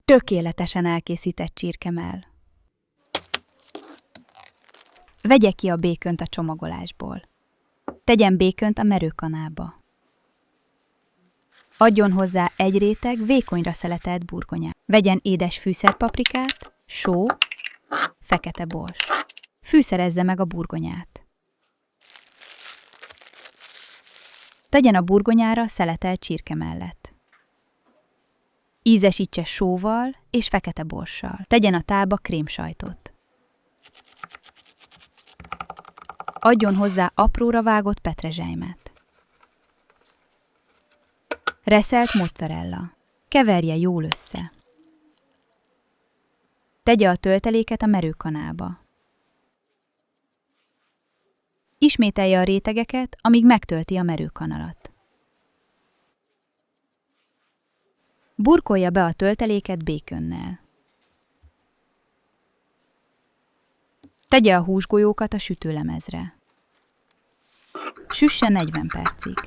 tökéletesen elkészített csirkemell. Vegye ki a békönt a csomagolásból. Tegyen békönt a merőkanába. Adjon hozzá egy réteg vékonyra szeletelt burgonyát. Vegyen édes fűszerpaprikát, só, fekete bors. Fűszerezze meg a burgonyát. Tegyen a burgonyára szeletelt csirke mellett. Ízesítse sóval és fekete borssal. Tegyen a tálba krémsajtot. Adjon hozzá apróra vágott petrezselymet. Reszelt mozzarella. Keverje jól össze. Tegye a tölteléket a merőkanába. Ismételje a rétegeket, amíg megtölti a merőkanalat. Burkolja be a tölteléket békönnel. Tegye a húsgolyókat a sütőlemezre. Süsse 40 percig.